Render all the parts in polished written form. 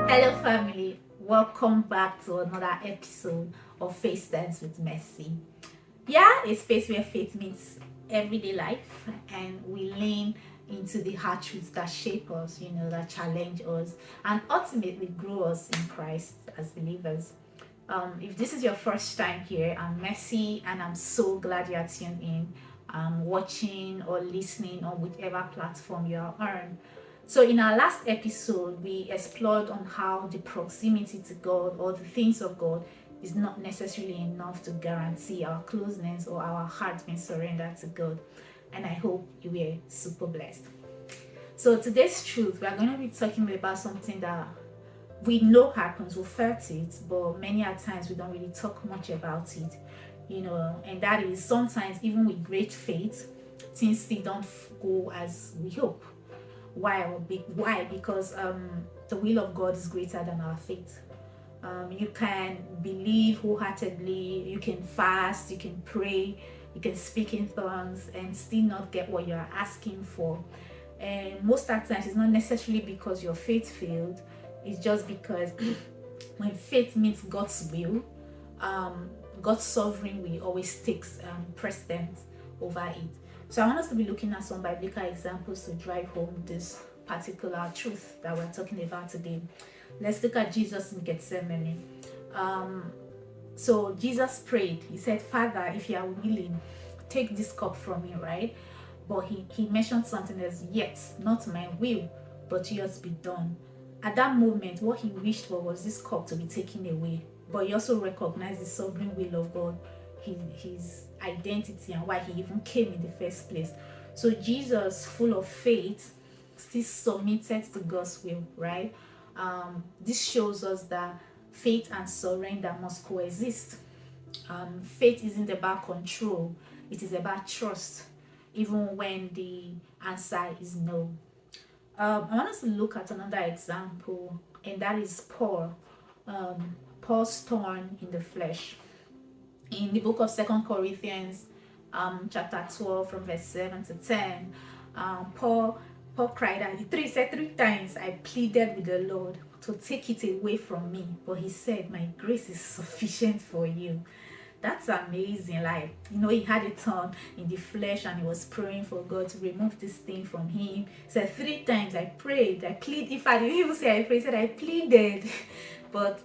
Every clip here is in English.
Hello, family. Welcome back to another episode of FaithStance with Mercy. Yeah, a space where faith meets everyday life and we lean into the hard truths that shape us, that challenge us and ultimately grow us in Christ as believers. If this is your first time here, I'm Mercy and I'm so glad you're tuned in, watching or listening on whichever platform you are on. So, in our last episode, we explored on how the proximity to God or the things of God is not necessarily enough to guarantee our closeness or our heart being surrendered to God. And I hope you were super blessed. So, today's truth, we are going to be talking about something that we know happens, we felt it, but many a times we don't really talk much about it, and that is sometimes even with great faith, things still don't go as we hope. Why? Because the will of God is greater than our faith. You can believe wholeheartedly, you can fast, you can pray, you can speak in tongues and still not get what you're asking for. And most of the times it's not necessarily because your faith failed, it's just because when faith meets God's will, um, God's sovereign will always takes precedence over it. So I want us to be looking at some biblical examples to drive home this particular truth that we're talking about today. Let's look at Jesus in Gethsemane. Um, so Jesus prayed. He said, Father, if you are willing, take this cup from me, right? But he mentioned something as, yet, not my will, but yours be done. At that moment, what he wished for was this cup to be taken away. But he also recognized the sovereign will of God, his identity, and why he even came in the first place. So Jesus, full of faith, still submitted to God's will, right? This shows us that faith and surrender must coexist. Faith isn't about control, it is about trust, even when the answer is no. I want us to look at another example, and that is Paul. Paul's thorn in the flesh. In the book of Second Corinthians, chapter 12, from verse 7 to 10, Paul cried out. He said 3 times, I pleaded with the Lord to take it away from me. But he said, my grace is sufficient for you. That's amazing. Like, he had a thorn in the flesh and he was praying for God to remove this thing from him. He said 3 times, I prayed, I pleaded. If I didn't even say I prayed, he said I pleaded. But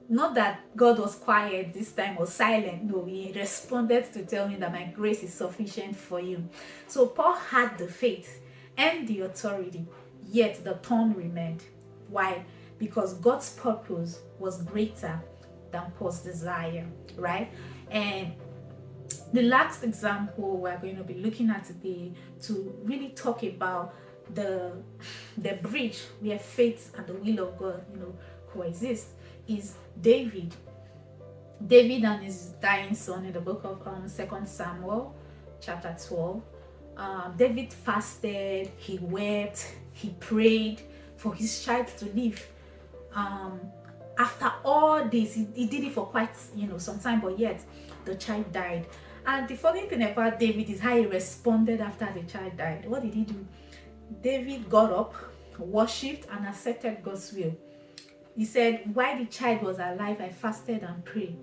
not that God was quiet this time or silent. No, he responded to tell me that my grace is sufficient for you. So Paul had the faith and the authority, yet the thorn remained. Why? Because God's purpose was greater than Paul's desire, right? And the last example we're going to be looking at today to really talk about the bridge where faith and the will of God, coexist is David. David and his dying son in the book of 2 Samuel, chapter 12. David fasted, he wept, he prayed for his child to live. After all this, he did it for quite some time, but yet the child died. And the funny thing about David is how he responded after the child died. What did he do? David got up, worshipped, and accepted God's will. He said, while the child was alive, I fasted and prayed.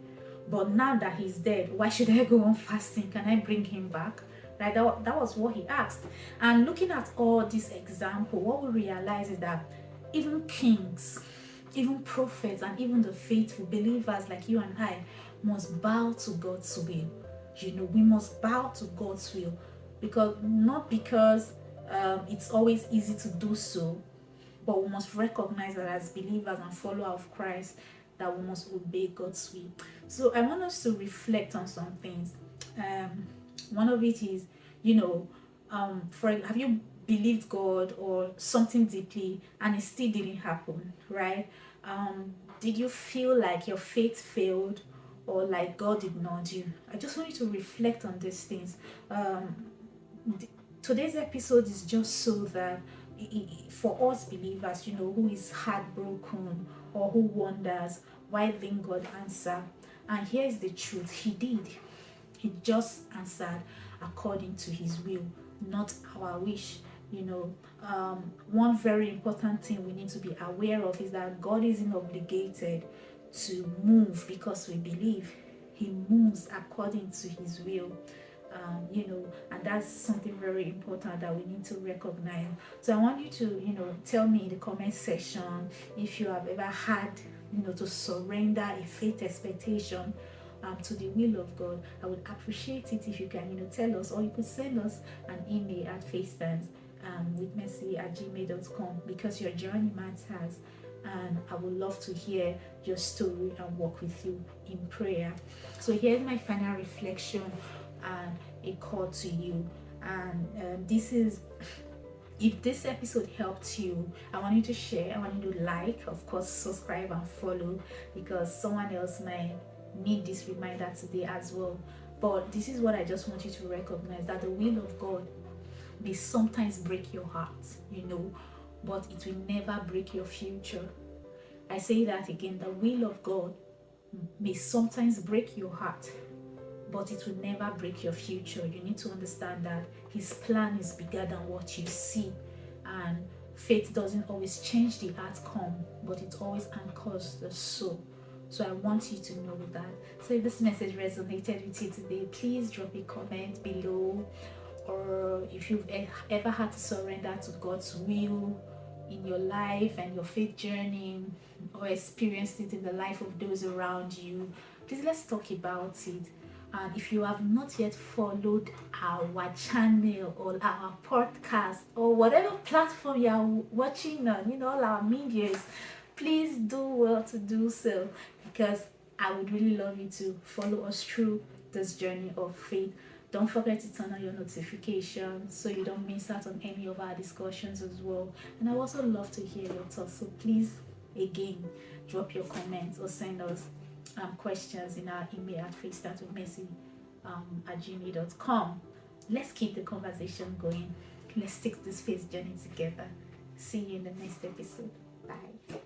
But now that he's dead, why should I go on fasting? Can I bring him back? Right? That was what he asked. And looking at all these examples, what we realize is that even kings, even prophets, and even the faithful believers like you and I must bow to God's will. We must bow to God's will, not because it's always easy to do so, but we must recognize that as believers and followers of Christ, that we must obey God's will. So I want us to reflect on some things. One of it is, have you believed God or something deeply and it still didn't happen, right? Did you feel like your faith failed or like God ignored you? I just want you to reflect on these things. Today's episode is just so that for us believers, who is heartbroken or who wonders why didn't God answer? And here's the truth: He did. He just answered according to His will, not our wish. You know, one very important thing we need to be aware of is that God isn't obligated to move because we believe. He moves according to his will. And that's something very important that we need to recognize. So I want you to, tell me in the comment section if you have ever had, to surrender a faith expectation to the will of God. I would appreciate it if you can, tell us, or you could send us an email at FaithStance with mercy@gmail.com, because your journey matters. And I would love to hear your story and walk with you in prayer. So here's my final reflection and a call to you. And this is, if this episode helped you, I want you to share, I want you to like, of course, subscribe and follow, because someone else might need this reminder today as well. But this is what I just want you to recognize, that the will of God may sometimes break your heart, but it will never break your future. I say that again, the will of God may sometimes break your heart, but it will never break your future. You need to understand that his plan is bigger than what you see, and faith doesn't always change the outcome, but it always anchors the soul. So I want you to know that. So if this message resonated with you today, please drop a comment below. Or if you've ever had to surrender to God's will in your life and your faith journey, or experienced it in the life of those around you, please let's talk about it. And if you have not yet followed our channel or our podcast or whatever platform you are watching on, all our medias, please do well to do so, because I would really love you to follow us through this journey of faith. Don't forget to turn on your notifications so you don't miss out on any of our discussions as well. And I also love to hear your thoughts. So please, again, drop your comments or send us questions in our email at FaithStanceWithMercy at gmail.com. Let's keep the conversation going. Let's take this faith journey together. See you in the next episode. Bye.